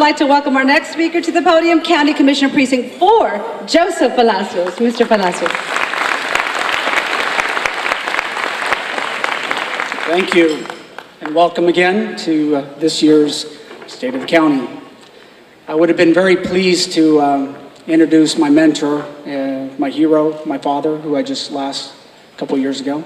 like to welcome our next speaker to the podium, County Commissioner Precinct 4, Joseph Palacios. Mr. Palacios. Thank you, and welcome again to this year's State of the County. I would have been very pleased to introduce my mentor, my hero, my father, who I just lost a couple years ago.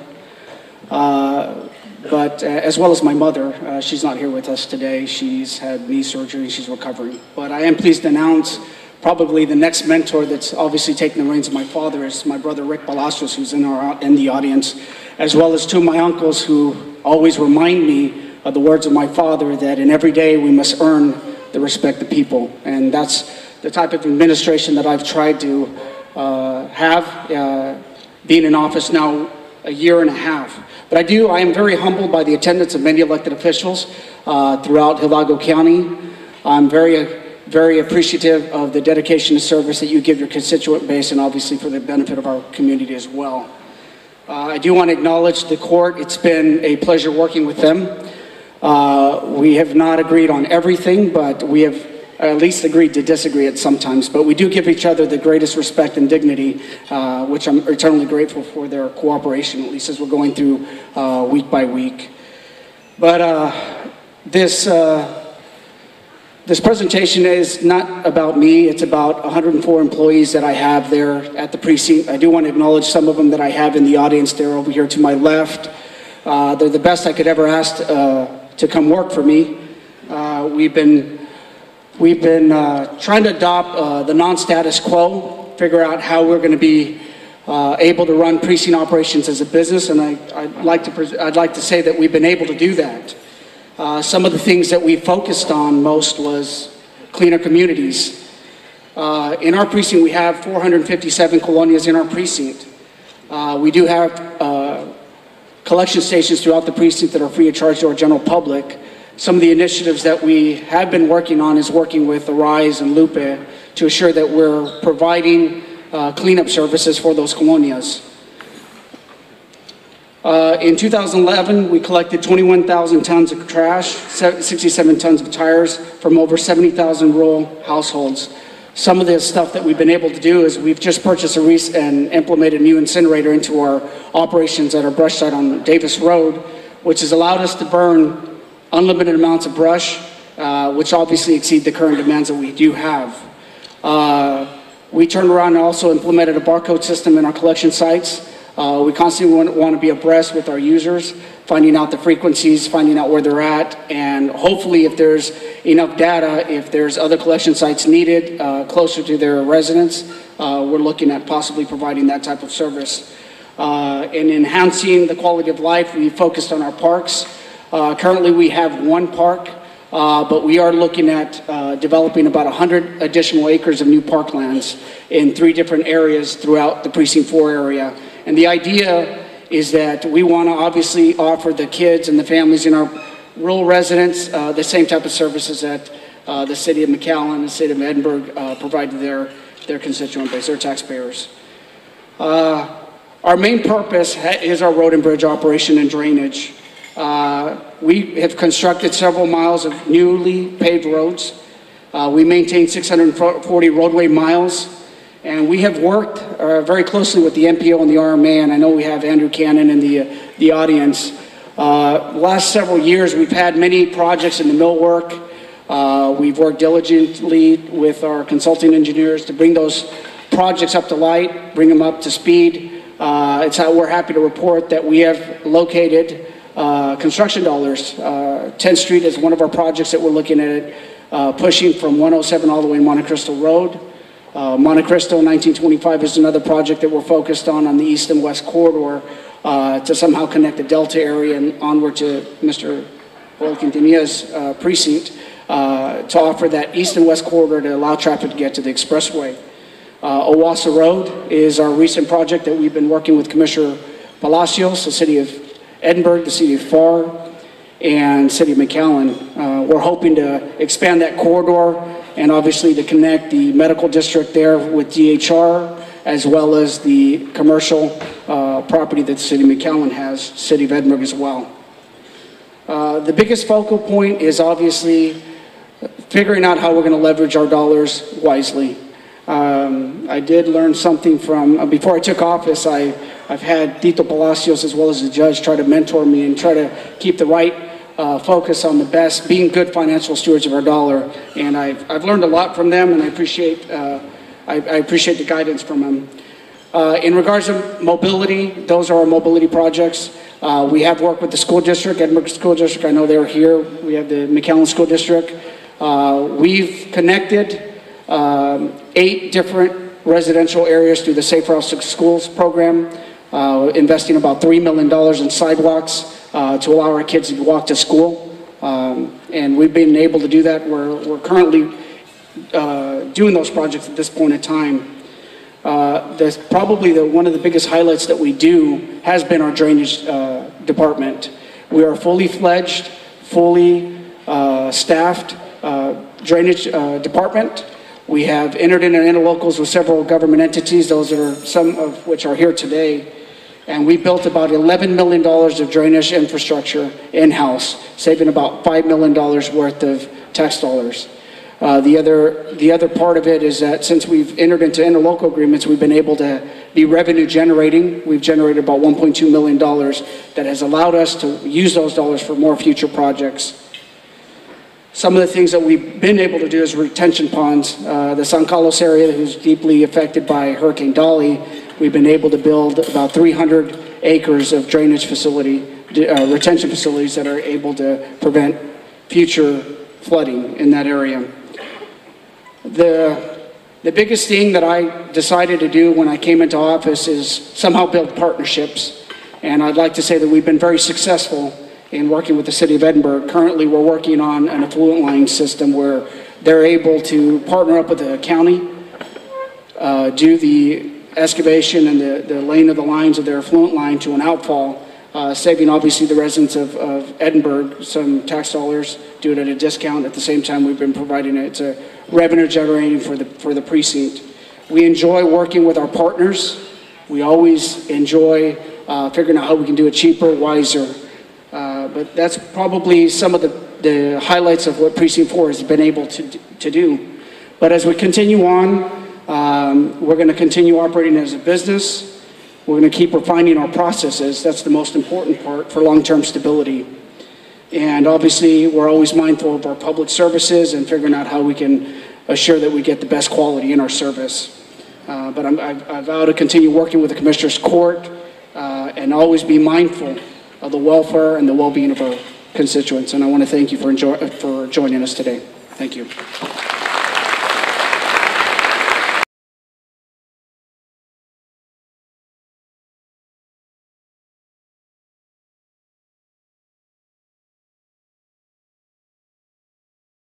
But as well as my mother, she's not here with us today. She's had knee surgery, she's recovering. But I am pleased to announce probably the next mentor that's obviously taking the reins of my father is my brother Rick Palacios, who's in the audience, as well as two of my uncles who always remind me of the words of my father that in every day we must earn the respect of people. And that's the type of administration that I've tried to have, being in office now a year and a half. But I am very humbled by the attendance of many elected officials throughout Hidalgo County. I'm very appreciative of the dedication and service that you give your constituent base, and obviously for the benefit of our community as well. I do want to acknowledge the court. It's been a pleasure working with them. We have not agreed on everything, but we have at least agreed to disagree at sometimes. But we do give each other the greatest respect and dignity, which I'm eternally grateful for their cooperation, at least as we're going through week by week. But this presentation is not about me. It's about 104 employees that I have there at the precinct. I do want to acknowledge some of them that I have in the audience there over here to my left. They're the best I could ever ask to come work for me. We've been trying to adopt the non-status quo, figure out how we're going to be able to run precinct operations as a business, and I'd like to say that we've been able to do that. Some of the things that we focused on most was cleaner communities. In our precinct, we have 457 colonias in our precinct. We do have collection stations throughout the precinct that are free of charge to our general public. Some of the initiatives that we have been working on is working with Arise and Lupe to assure that we're providing cleanup services for those colonias. In 2011, we collected 21,000 tons of trash, 67 tons of tires from over 70,000 rural households. Some of the stuff that we've been able to do is we've just purchased and implemented a new incinerator into our operations at our brush site on Davis Road, which has allowed us to burn unlimited amounts of brush, which obviously exceed the current demands that we do have. We turned around and also implemented a barcode system in our collection sites. We constantly want to be abreast with our users, finding out the frequencies, finding out where they're at, and hopefully if there's enough data, if there's other collection sites needed closer to their residents, we're looking at possibly providing that type of service. In enhancing the quality of life, we focused on our parks. Currently we have one park, but we are looking at developing about 100 additional acres of new parklands in 3 different areas throughout the Precinct 4 area. And the idea is that we want to obviously offer the kids and the families in our rural residents the same type of services that the city of McAllen and the city of Edinburgh provide to their constituent base, their taxpayers. Our main purpose is our road and bridge operation and drainage. We have constructed several miles of newly paved roads. We maintain 640 roadway miles. And we have worked very closely with the MPO and the RMA, and I know we have Andrew Cannon in the audience. Last several years, we've had many projects in the millwork. We've worked diligently with our consulting engineers to bring those projects up to light, bring them up to speed. We're happy to report that we have located construction dollars. 10th Street is one of our projects that we're looking at, pushing from 107 all the way to Monte Cristo Road. Monte Cristo 1925 is another project that we're focused on the east and west corridor to somehow connect the Delta area and onward to Mr. Joel Quintanilla's precinct to offer that east and west corridor to allow traffic to get to the expressway. Owasso Road is our recent project that we've been working with Commissioner Palacios, the city of Edinburgh, the city of FAR, and city of McAllen. We're hoping to expand that corridor and obviously to connect the medical district there with DHR, as well as the commercial property that the city of McAllen has, city of Edinburgh as well. The biggest focal point is obviously figuring out how we're going to leverage our dollars wisely. I did learn something from, before I took office, I've had Tito Palacios as well as the judge try to mentor me and try to keep the right focus on the best, being good financial stewards of our dollar. And I've learned a lot from them, and I appreciate the guidance from them. In regards to mobility, those are our mobility projects. We have worked with the school district, Edinburgh School District. I know they're here. We have the McAllen School District. We've connected 8 different residential areas through the Safe Routes to Schools program, investing about $3 million in sidewalks to allow our kids to walk to school. And we've been able to do that. We're currently doing those projects at this point in time. Probably one of the biggest highlights that we do has been our drainage department. We are a fully fledged, fully staffed drainage department. We have entered into interlocals with several government entities, those are some of which are here today. And we built about $11 million of drainage infrastructure in-house, saving about $5 million worth of tax dollars. The other part of it is that since we've entered into interlocal agreements, we've been able to be revenue generating. We've generated about $1.2 million that has allowed us to use those dollars for more future projects. Some of the things that we've been able to do is retention ponds. The San Carlos area, who's deeply affected by Hurricane Dolly, we've been able to build about 300 acres of drainage retention facilities that are able to prevent future flooding in that area. The biggest thing that I decided to do when I came into office is somehow build partnerships. And I'd like to say that we've been very successful in working with the City of Edinburgh. Currently, we're working on an effluent line system where they're able to partner up with the county, do the excavation and the laying of the lines of their effluent line to an outfall, saving obviously the residents of Edinburgh some tax dollars, do it at a discount. At the same time, we've been providing it to revenue generating for the precinct. We enjoy working with our partners. We always enjoy figuring out how we can do it cheaper, wiser. But that's probably some of the highlights of what Precinct 4 has been able to do. But as we continue on, we're going to continue operating as a business. We're going to keep refining our processes. That's the most important part for long-term stability. And obviously, we're always mindful of our public services and figuring out how we can assure that we get the best quality in our service. But I vow to continue working with the Commissioner's Court and always be mindful of the welfare and the well-being of our constituents. And I want to thank you for joining us today. Thank you.